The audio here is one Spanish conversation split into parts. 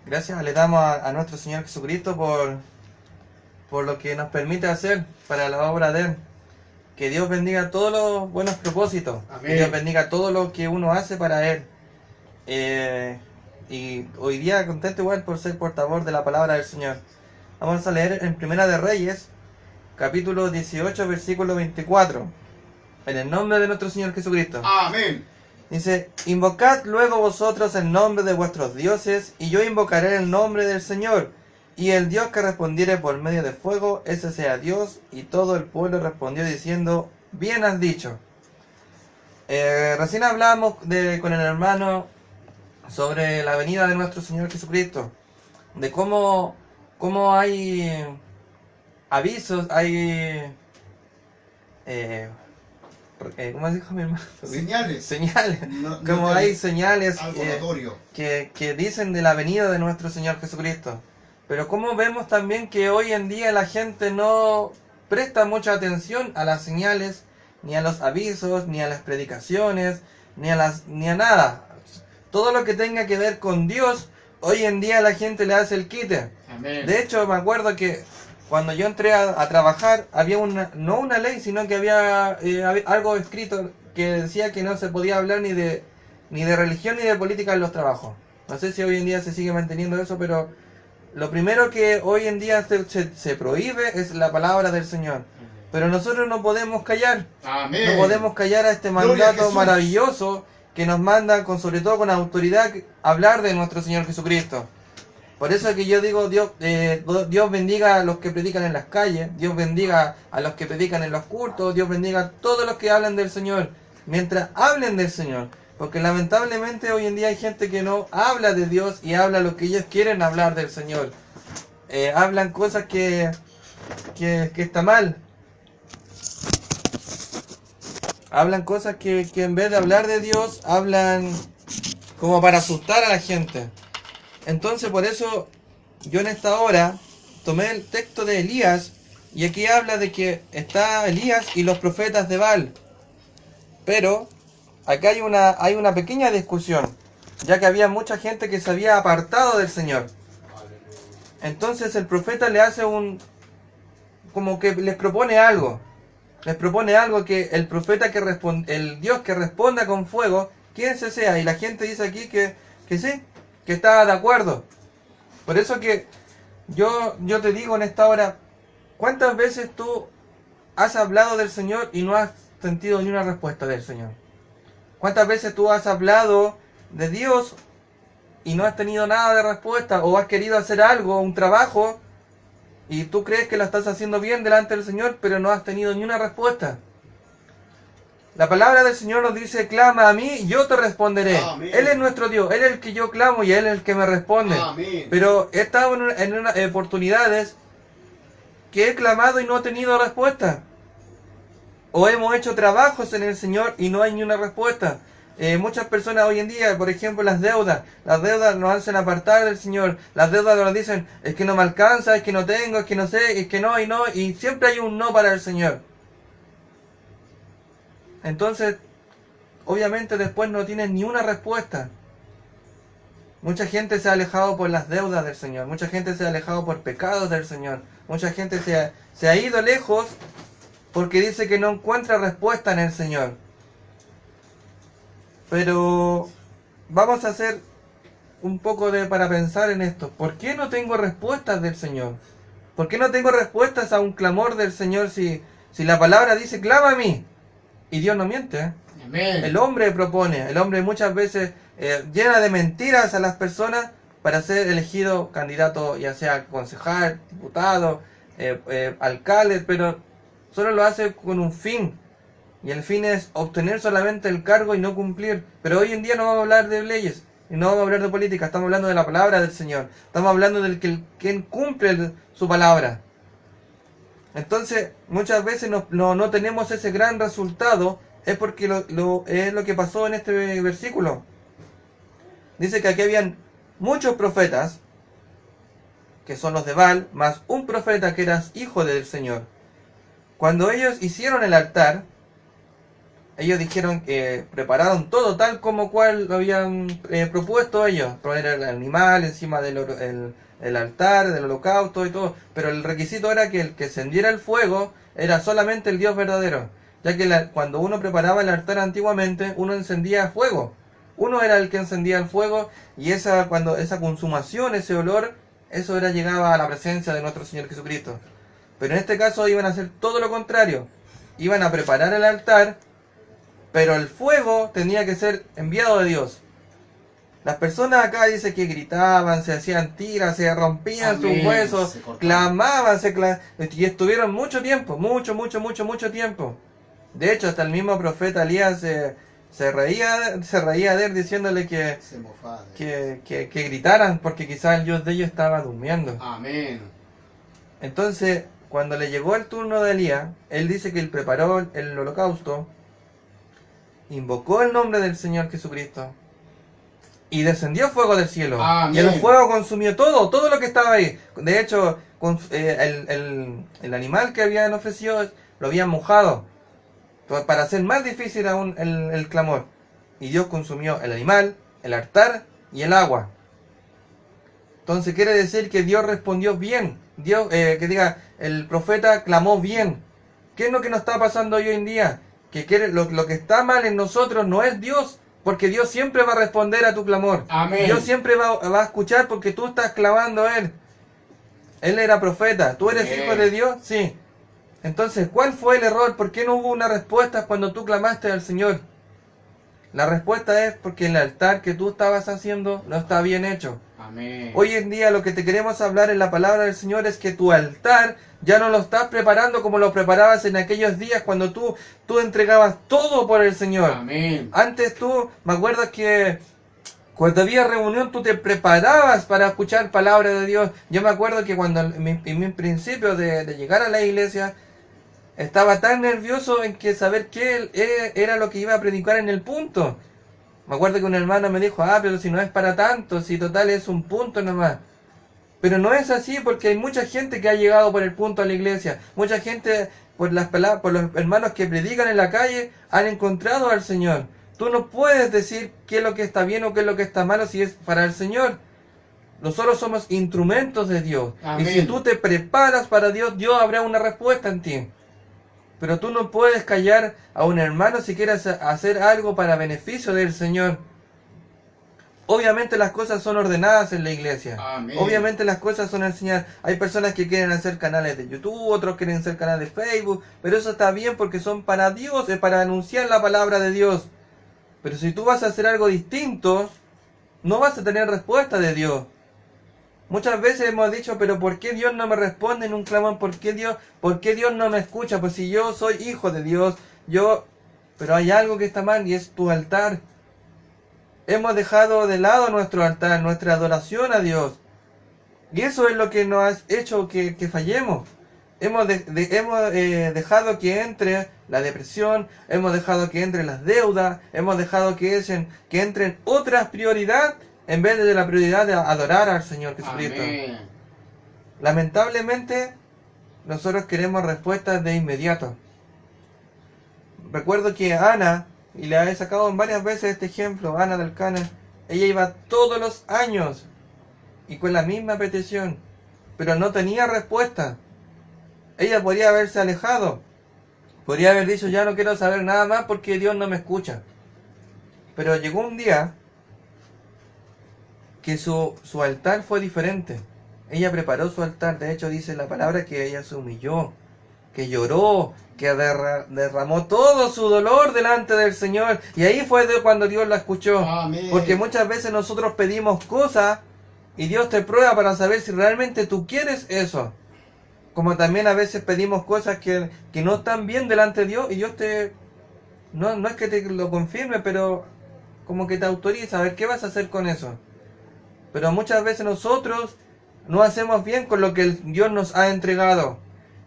Gracias le damos a nuestro Señor Jesucristo por lo que nos permite hacer para la obra de Él. Que Dios bendiga todos los buenos propósitos. Amén. Que Dios bendiga todo lo que uno hace para Él. Y hoy día contento igual por ser portavoz de la palabra del Señor. Vamos a leer en Primera de Reyes, capítulo 18, versículo 24. En el nombre de nuestro Señor Jesucristo. Amén. Dice: invocad luego vosotros el nombre de vuestros dioses, y yo invocaré el nombre del Señor. Y el Dios que respondiere por medio de fuego, ese sea Dios. Y todo el pueblo respondió diciendo: bien has dicho. Recién hablábamos con el hermano sobre la venida de nuestro Señor Jesucristo. De cómo hay avisos, hay... ¿cómo dijo mi hermano? Señales. Señales. No Como te- hay señales Algo notorio. que dicen de la venida de nuestro Señor Jesucristo. Pero como vemos también que hoy en día la gente no presta mucha atención a las señales, ni a los avisos, ni a las predicaciones, ni a nada. Todo lo que tenga que ver con Dios, hoy en día la gente le hace el quite. Amén. De hecho, me acuerdo que cuando yo entré a trabajar, había no una ley, sino que había algo escrito que decía que no se podía hablar ni de religión ni de política en los trabajos. No sé si hoy en día se sigue manteniendo eso, pero lo primero que hoy en día se prohíbe es la palabra del Señor. Pero nosotros no podemos callar. Amén. No podemos callar a este Gloria a mandato Jesús. maravilloso que nos manda, sobre todo con autoridad, hablar de nuestro Señor Jesucristo. Por eso es que yo digo, Dios bendiga a los que predican en las calles, Dios bendiga a los que predican en los cultos, Dios bendiga a todos los que hablan del Señor, mientras hablen del Señor. Porque lamentablemente hoy en día hay gente que no habla de Dios y habla lo que ellos quieren hablar del Señor. Hablan cosas que está mal. Hablan cosas que en vez de hablar de Dios, hablan como para asustar a la gente. Entonces por eso yo en esta hora tomé el texto de Elías, y aquí habla de que está Elías y los profetas de Baal. Pero acá hay una pequeña discusión, ya que había mucha gente que se había apartado del Señor. Entonces el profeta le hace como que les propone algo. Les propone algo, que el profeta el Dios que responda con fuego, quien se sea. Y la gente dice aquí que sí, que está de acuerdo. Por eso que yo te digo en esta hora, ¿cuántas veces tú has hablado del Señor y no has sentido ni una respuesta del Señor? ¿Cuántas veces tú has hablado de Dios y no has tenido nada de respuesta? ¿O has querido hacer algo, un trabajo, y tú crees que lo estás haciendo bien delante del Señor, pero no has tenido ni una respuesta? La palabra del Señor nos dice: clama a mí y yo te responderé. Amén. Él es nuestro Dios, Él es el que yo clamo y Él es el que me responde. Amén. Pero he estado en unas oportunidades que he clamado y no he tenido respuesta. O hemos hecho trabajos en el Señor y no hay ni una respuesta. Muchas personas hoy en día, por ejemplo, las deudas nos hacen apartar del Señor. Las deudas nos dicen: es que no me alcanza, es que no tengo, es que no sé, es que no, y siempre hay un no para el Señor. Entonces, obviamente después no tienen ni una respuesta. Mucha gente se ha alejado por las deudas del Señor. Mucha gente se ha alejado por pecados del Señor. Mucha gente se ha ido lejos porque dice que no encuentra respuesta en el Señor. Pero vamos a hacer un poco para pensar en esto. ¿Por qué no tengo respuestas del Señor? ¿Por qué no tengo respuestas a un clamor del Señor si la palabra dice: clama a mí? Y Dios no miente, ¿eh? Amén. El hombre propone, el hombre muchas veces llena de mentiras a las personas para ser elegido candidato, ya sea concejal, diputado, alcalde, pero solo lo hace con un fin. Y el fin es obtener solamente el cargo y no cumplir. Pero hoy en día no vamos a hablar de leyes, y no vamos a hablar de política, estamos hablando de la palabra del Señor. Estamos hablando del quien cumple su palabra. Entonces, muchas veces no tenemos ese gran resultado, es porque es lo que pasó en este versículo. Dice que aquí habían muchos profetas, que son los de Baal, más un profeta que era hijo del Señor. Cuando ellos hicieron el altar, Ellos dijeron que prepararon todo tal como cual lo habían propuesto ellos. Poner el animal encima el altar, del holocausto y todo. Pero el requisito era que el que encendiera el fuego era solamente el Dios verdadero. Ya que cuando uno preparaba el altar antiguamente, uno encendía fuego. Uno era el que encendía el fuego y cuando esa consumación, ese olor, eso llegaba a la presencia de nuestro Señor Jesucristo. Pero en este caso iban a hacer todo lo contrario. Iban a preparar el altar, pero el fuego tenía que ser enviado de Dios. Las personas acá dice que gritaban, se hacían tiras, se rompían sus huesos, clamaban, y estuvieron mucho tiempo, mucho tiempo. De hecho, hasta el mismo profeta Elías se reía de él diciéndole que gritaran, porque quizás el Dios de ellos estaba durmiendo. Amén. Entonces, cuando le llegó el turno de Elías, él dice que él preparó el holocausto, invocó el nombre del Señor Jesucristo y descendió fuego del cielo. Amén. Y el fuego consumió todo lo que estaba ahí. De hecho, el animal que habían ofrecido lo habían mojado para hacer más difícil aún el clamor. Y Dios consumió el animal, el altar y el agua. Entonces quiere decir que Dios respondió bien. Dios, el profeta clamó bien. ¿Qué es lo que nos está pasando hoy en día? Lo que está mal en nosotros no es Dios, porque Dios siempre va a responder a tu clamor. Amén. Dios siempre va a escuchar porque tú estás clamando a Él. Él era profeta. ¿Tú eres hijo de Dios? Sí. Entonces, ¿cuál fue el error? ¿Por qué no hubo una respuesta cuando tú clamaste al Señor? La respuesta es porque el altar que tú estabas haciendo no está bien hecho. Amén. Hoy en día lo que te queremos hablar en la palabra del Señor es que tu altar ya no lo estás preparando como lo preparabas en aquellos días cuando tú entregabas todo por el Señor. Amén. Antes me acuerdo que cuando había reunión tú te preparabas para escuchar palabra de Dios. Yo me acuerdo que cuando en mi principio de llegar a la iglesia, estaba tan nervioso en que saber qué era lo que iba a predicar en el punto. Me acuerdo que un hermano me dijo, pero si no es para tanto, si total es un punto nomás. Pero no es así, porque hay mucha gente que ha llegado por el punto a la iglesia. Mucha gente, por los hermanos que predican en la calle, han encontrado al Señor. Tú no puedes decir qué es lo que está bien o qué es lo que está malo si es para el Señor. Nosotros somos instrumentos de Dios. Amén. Y si tú te preparas para Dios, Dios habrá una respuesta en ti. Pero tú no puedes callar a un hermano si quieres hacer algo para beneficio del Señor. Obviamente las cosas son ordenadas en la iglesia. Amén. Obviamente las cosas son enseñadas. Hay personas que quieren hacer canales de YouTube, otros quieren hacer canales de Facebook. Pero eso está bien porque son para Dios, es para anunciar la palabra de Dios. Pero si tú vas a hacer algo distinto, no vas a tener respuesta de Dios. Muchas veces hemos dicho, pero ¿por qué Dios no me responde en un clamor? ¿Por qué Dios no me escucha? Pues si yo soy hijo de Dios, pero hay algo que está mal y es tu altar. Hemos dejado de lado nuestro altar, nuestra adoración a Dios. Y eso es lo que nos ha hecho que fallemos. Hemos dejado que entre la depresión, hemos dejado que entren las deudas, hemos dejado que entren otras prioridades en vez de la prioridad de adorar al Señor Jesucristo. Amén. Lamentablemente, nosotros queremos respuestas de inmediato. Recuerdo que Ana, y le he sacado varias veces este ejemplo, Ana del Cana, ella iba todos los años y con la misma petición, pero no tenía respuesta. Ella podría haberse alejado, podría haber dicho, ya no quiero saber nada más porque Dios no me escucha. Pero llegó un día que su altar fue diferente. Ella preparó su altar. De hecho dice la palabra que ella se humilló, que lloró, que derramó todo su dolor delante del Señor. Y ahí fue cuando Dios la escuchó. Amén. Porque muchas veces nosotros pedimos cosas y Dios te prueba para saber si realmente tú quieres eso. Como también a veces pedimos cosas que no están bien delante de Dios y Dios no es que te lo confirme, pero como que te autoriza a ver qué vas a hacer con eso. Pero muchas veces nosotros no hacemos bien con lo que Dios nos ha entregado.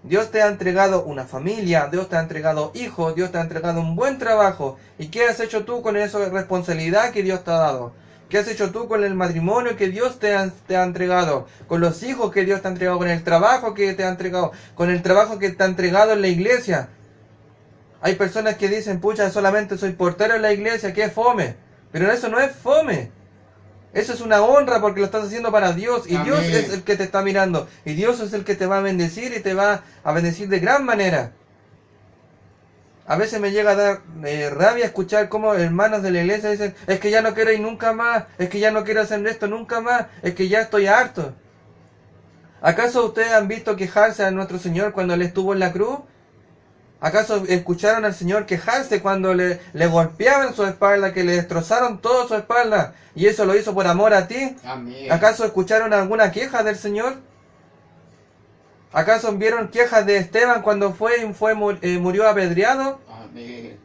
Dios te ha entregado una familia, Dios te ha entregado hijos, Dios te ha entregado un buen trabajo. ¿Y qué has hecho tú con esa responsabilidad que Dios te ha dado? ¿Qué has hecho tú con el matrimonio que Dios te ha entregado? Con los hijos que Dios te ha entregado, con el trabajo que te ha entregado, con el trabajo que te ha entregado en la iglesia. Hay personas que dicen, pucha, solamente soy portero en la iglesia, que es fome. Pero eso no es fome. Eso es una honra porque lo estás haciendo para Dios. Y Dios Amén. es el que te está mirando. Y Dios es el que te va a bendecir y te va a bendecir de gran manera. A veces me llega a dar rabia escuchar cómo hermanos de la iglesia dicen, es que ya no quiero ir nunca más, es que ya no quiero hacer esto nunca más, es que ya estoy harto. ¿Acaso ustedes han visto quejarse a nuestro Señor cuando Él estuvo en la cruz? ¿Acaso escucharon al Señor quejarse cuando le golpeaban su espalda, que le destrozaron toda su espalda? Y eso lo hizo por amor a ti. Amén. ¿Acaso escucharon alguna queja del Señor? ¿Acaso vieron quejas de Esteban cuando murió apedreado? Amén.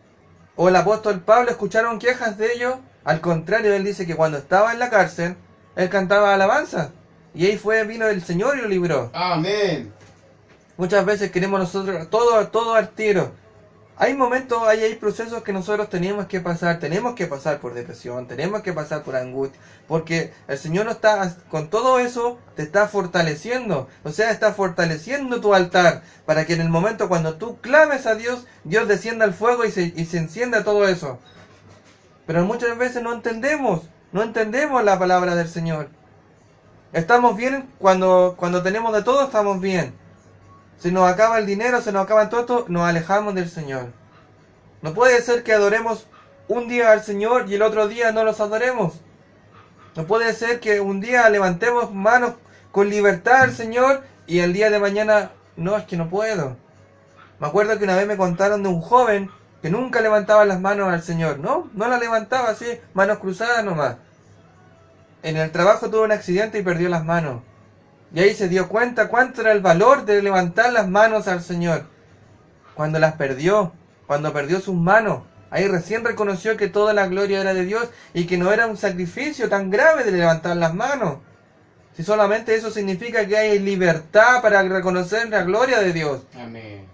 ¿O el apóstol Pablo escucharon quejas de ellos? Al contrario, él dice que cuando estaba en la cárcel, él cantaba alabanza. Y ahí vino el Señor y lo libró. Amén. Muchas veces queremos nosotros todo al tiro. Hay momentos, hay procesos que nosotros tenemos que pasar por depresión, tenemos que pasar por angustia, porque el Señor no está, con todo eso, te está fortaleciendo, o sea, está fortaleciendo tu altar, para que en el momento cuando tú clames a Dios, Dios descienda el fuego y se encienda todo eso. Pero muchas veces no entendemos la palabra del Señor. Estamos bien cuando tenemos de todo, estamos bien. Se nos acaba el dinero, se nos acaba todo esto, nos alejamos del Señor. No puede ser que adoremos un día al Señor y el otro día no los adoremos. No puede ser que un día levantemos manos con libertad al Señor y el día de mañana, no, es que no puedo. Me acuerdo que una vez me contaron de un joven que nunca levantaba las manos al Señor. No las levantaba así, manos cruzadas nomás. En el trabajo tuvo un accidente y perdió las manos. Y ahí se dio cuenta cuánto era el valor de levantar las manos al Señor. Cuando las perdió, cuando perdió sus manos, ahí recién reconoció que toda la gloria era de Dios y que no era un sacrificio tan grave de levantar las manos. Si solamente eso significa que hay libertad para reconocer la gloria de Dios. Amén.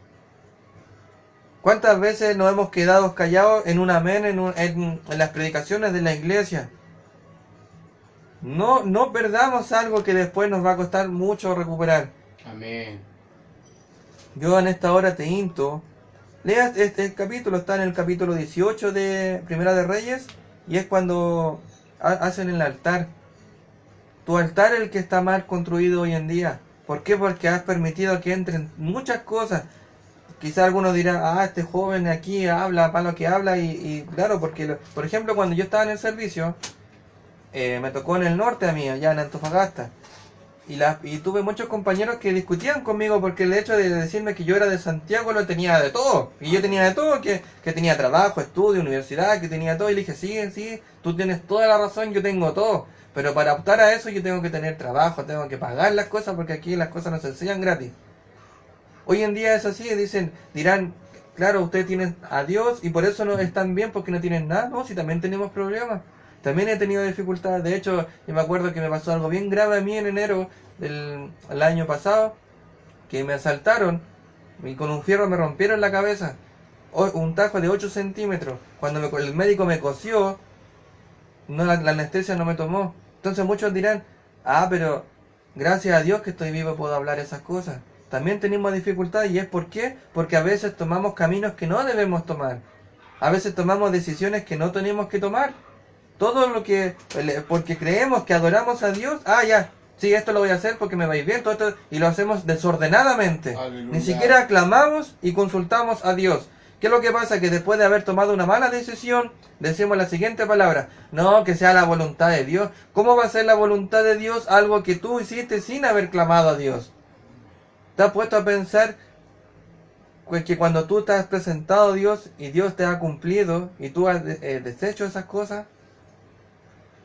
¿Cuántas veces nos hemos quedado callados en un amén en las predicaciones de la iglesia? No perdamos algo que después nos va a costar mucho recuperar. Amén. Yo en esta hora te insto, leas este capítulo, está en el capítulo 18 de Primera de Reyes, y es cuando hacen el altar. Tu altar es el que está mal construido hoy en día. ¿Por qué? Porque has permitido que entren muchas cosas. Quizá algunos dirán, este joven aquí habla para lo que habla, y claro, porque, por ejemplo, cuando yo estaba en el servicio, me tocó en el norte a mí, allá en Antofagasta. Y tuve muchos compañeros que discutían conmigo porque el hecho de decirme que yo era de Santiago lo tenía de todo. Y yo tenía de todo, que tenía trabajo, estudio, universidad, que tenía todo. Y le dije, sí, tú tienes toda la razón, yo tengo todo. Pero para optar a eso yo tengo que tener trabajo, tengo que pagar las cosas porque aquí las cosas no se enseñan gratis. Hoy en día es así, dirán, claro, ustedes tienen a Dios y por eso no están bien porque no tienen nada. No, si también tenemos problemas. También he tenido dificultades. De hecho, yo me acuerdo que me pasó algo bien grave a mí en enero del año pasado, que me asaltaron y con un fierro me rompieron la cabeza. Un tajo de 8 centímetros. Cuando el médico me cosió, la anestesia no me tomó. Entonces muchos dirán, pero gracias a Dios que estoy vivo puedo hablar esas cosas. También tenemos dificultades, y es ¿por qué? Porque a veces tomamos caminos que no debemos tomar. A veces tomamos decisiones que no tenemos que tomar. Todo lo que, porque creemos que adoramos a Dios, sí, esto lo voy a hacer porque me va a ir bien, todo esto, y lo hacemos desordenadamente. Aleluya. Ni siquiera aclamamos y consultamos a Dios. ¿Qué es lo que pasa? Que después de haber tomado una mala decisión, decimos la siguiente palabra, no, que sea la voluntad de Dios. ¿Cómo va a ser la voluntad de Dios algo que tú hiciste sin haber clamado a Dios? ¿Te has puesto a pensar que cuando tú te has presentado a Dios y Dios te ha cumplido y tú has deshecho esas cosas?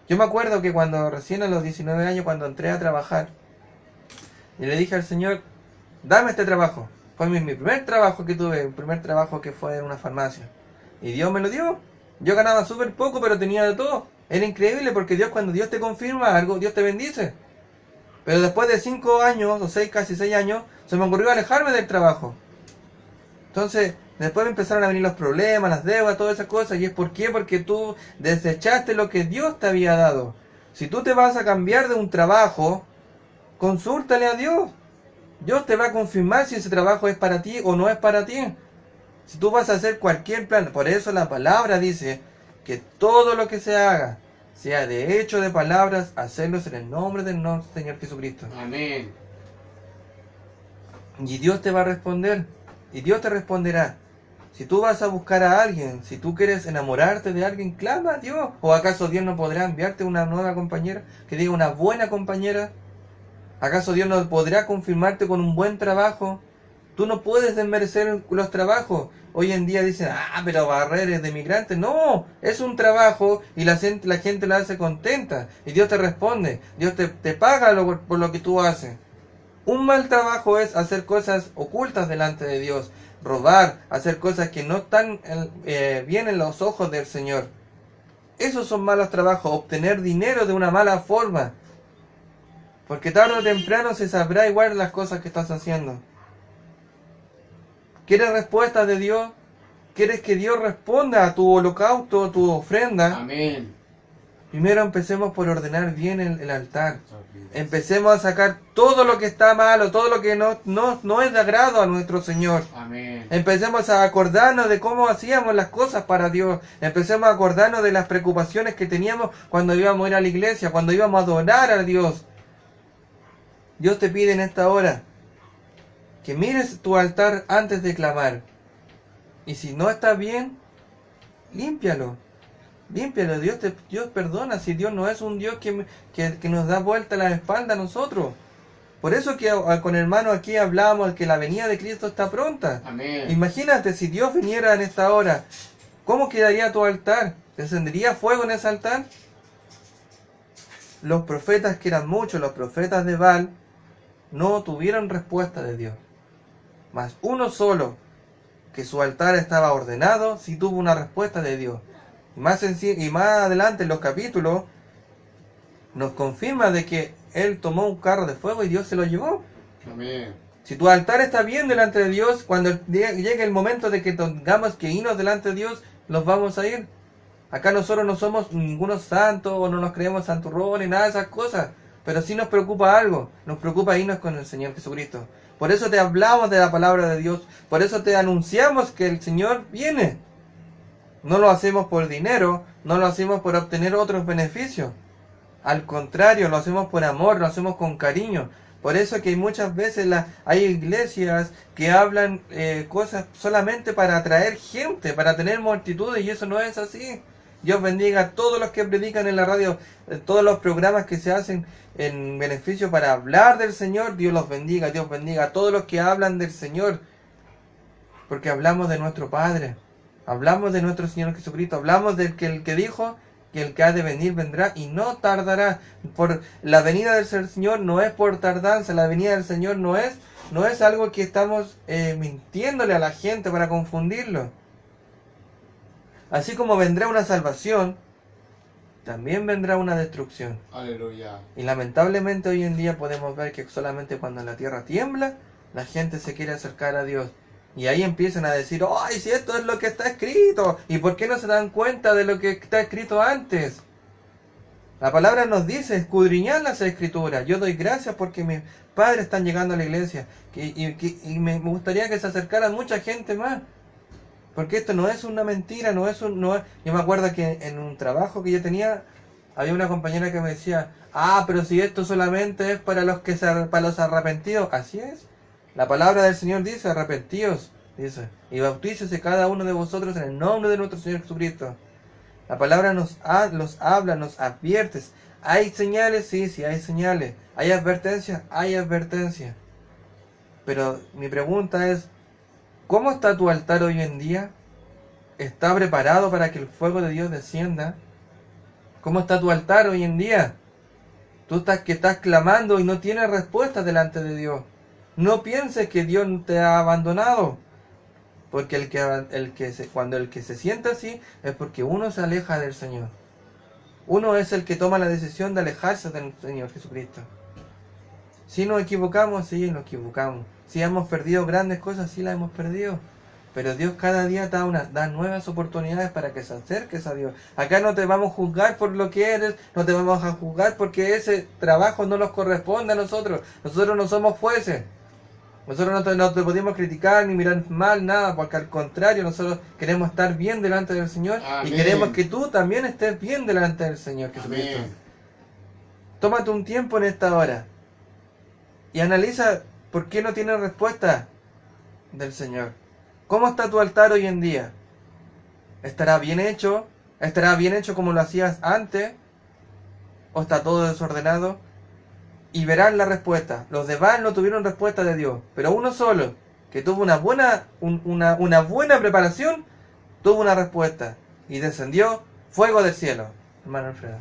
Yo me acuerdo que cuando recién a los 19 años, cuando entré a trabajar, y le dije al Señor, dame este trabajo. Fue mi primer trabajo que tuve, el primer trabajo que fue en una farmacia. Y Dios me lo dio. Yo ganaba súper poco, pero tenía de todo. Era increíble porque cuando Dios te confirma algo, Dios te bendice. Pero después de 5 años, o casi 6 años, se me ocurrió alejarme del trabajo. Entonces, después me empezaron a venir los problemas, las deudas, todas esas cosas. ¿Y es por qué? Porque tú desechaste lo que Dios te había dado. Si tú te vas a cambiar de un trabajo, consúltale a Dios. Dios te va a confirmar si ese trabajo es para ti o no es para ti. Si tú vas a hacer cualquier plan, por eso la palabra dice que todo lo que se haga, sea de hecho o de palabras, hacerlos en el nombre del Señor Jesucristo. Amén. Y Dios te va a responder, y Dios te responderá. Si tú vas a buscar a alguien, si tú quieres enamorarte de alguien, clama a Dios. ¿O acaso Dios no podrá enviarte una nueva compañera, que diga una buena compañera? ¿Acaso Dios no podrá confirmarte con un buen trabajo? Tú no puedes desmerecer los trabajos. Hoy en día dicen, pero barreras de migrantes. No, es un trabajo y la gente lo hace contenta. Y Dios te responde, Dios te paga por lo que tú haces. Un mal trabajo es hacer cosas ocultas delante de Dios, robar, hacer cosas que no están bien en los ojos del Señor. Esos son malos trabajos, obtener dinero de una mala forma. Porque tarde o temprano se sabrá igual las cosas que estás haciendo. ¿Quieres respuestas de Dios? ¿Quieres que Dios responda a tu holocausto, a tu ofrenda? Amén. Primero empecemos por ordenar bien el altar. Empecemos a sacar todo lo que está malo, todo lo que no es de agrado a nuestro Señor. Amén. Empecemos a acordarnos de cómo hacíamos las cosas para Dios. Empecemos a acordarnos de las preocupaciones que teníamos cuando íbamos a ir a la iglesia, cuando íbamos a adorar a Dios. Dios te pide en esta hora que mires tu altar antes de clamar. Y si no está bien, límpialo. Límpialo. Dios perdona. Si Dios no es un Dios que nos da vuelta la espalda a nosotros. Por eso que con el hermano aquí hablábamos que la venida de Cristo está pronta. Amén. Imagínate si Dios viniera en esta hora. ¿Cómo quedaría tu altar? ¿Encendería fuego en ese altar? Los profetas, que eran muchos, los profetas de Baal, no tuvieron respuesta de Dios. Mas uno solo, que su altar estaba ordenado, sí tuvo una respuesta de Dios. Y más adelante en los capítulos nos confirma de que él tomó un carro de fuego y Dios se lo llevó. Amén. Si tu altar está bien delante de Dios, cuando llegue el momento de que tengamos que irnos delante de Dios, los vamos a ir. Acá nosotros no somos ningunos santos o no nos creemos santurrones, nada de esas cosas. Pero sí nos preocupa algo, nos preocupa irnos con el Señor Jesucristo. Por eso te hablamos de la palabra de Dios, por eso te anunciamos que el Señor viene. No lo hacemos por dinero, no lo hacemos por obtener otros beneficios. Al contrario, lo hacemos por amor, lo hacemos con cariño. Por eso que muchas veces hay iglesias que hablan cosas solamente para atraer gente, para tener multitudes, y eso no es así. Dios bendiga a todos los que predican en la radio, todos los programas que se hacen en beneficio para hablar del Señor. Dios los bendiga, Dios bendiga a todos los que hablan del Señor. Porque hablamos de nuestro Padre, hablamos de nuestro Señor Jesucristo, hablamos del que el que dijo que el que ha de venir vendrá y no tardará. Por la venida del Señor no es por tardanza, la venida del Señor no es algo que estamos mintiéndole a la gente para confundirlo. Así como vendrá una salvación, también vendrá una destrucción. Aleluya. Y lamentablemente hoy en día podemos ver que solamente cuando la tierra tiembla, la gente se quiere acercar a Dios. Y ahí empiezan a decir, ¡ay, si esto es lo que está escrito! ¿Y por qué no se dan cuenta de lo que está escrito antes? La palabra nos dice, escudriñad las escrituras. Yo doy gracias porque mis padres están llegando a la iglesia. Y me gustaría que se acercara mucha gente más. Porque esto no es una mentira, Yo me acuerdo que en un trabajo que yo tenía, había una compañera que me decía, pero si esto solamente es para los arrepentidos. Así es. La palabra del Señor dice, arrepentíos, dice, y bautícese cada uno de vosotros en el nombre de nuestro Señor Jesucristo. La palabra nos habla, nos advierte. ¿Hay señales? Sí, hay señales. ¿Hay advertencias? Hay advertencias. Pero mi pregunta es, ¿cómo está tu altar hoy en día? ¿Está preparado para que el fuego de Dios descienda? ¿Cómo está tu altar hoy en día? Tú estás clamando y no tienes respuesta delante de Dios. No pienses que Dios te ha abandonado. Porque cuando el que se siente así es porque uno se aleja del Señor. Uno es el que toma la decisión de alejarse del Señor Jesucristo. Si nos equivocamos, sí, nos equivocamos. Si hemos perdido grandes cosas, sí las hemos perdido. Pero Dios cada día da nuevas oportunidades para que se acerques a Dios. Acá no te vamos a juzgar por lo que eres, no te vamos a juzgar porque ese trabajo no nos corresponde a nosotros. Nosotros no somos jueces. Nosotros no te podemos criticar ni mirar mal, nada, porque al contrario, nosotros queremos estar bien delante del Señor. Amén. Y queremos que tú también estés bien delante del Señor Jesucristo. Amén. Tómate un tiempo en esta hora y analiza por qué no tienes respuesta del Señor. ¿Cómo está tu altar hoy en día? ¿Estará bien hecho? ¿Estará bien hecho como lo hacías antes? ¿O está todo desordenado? Y verás la respuesta. Los de Baal no tuvieron respuesta de Dios, pero uno solo, que tuvo una buena preparación, tuvo una respuesta. Y descendió fuego del cielo. Hermano Alfredo.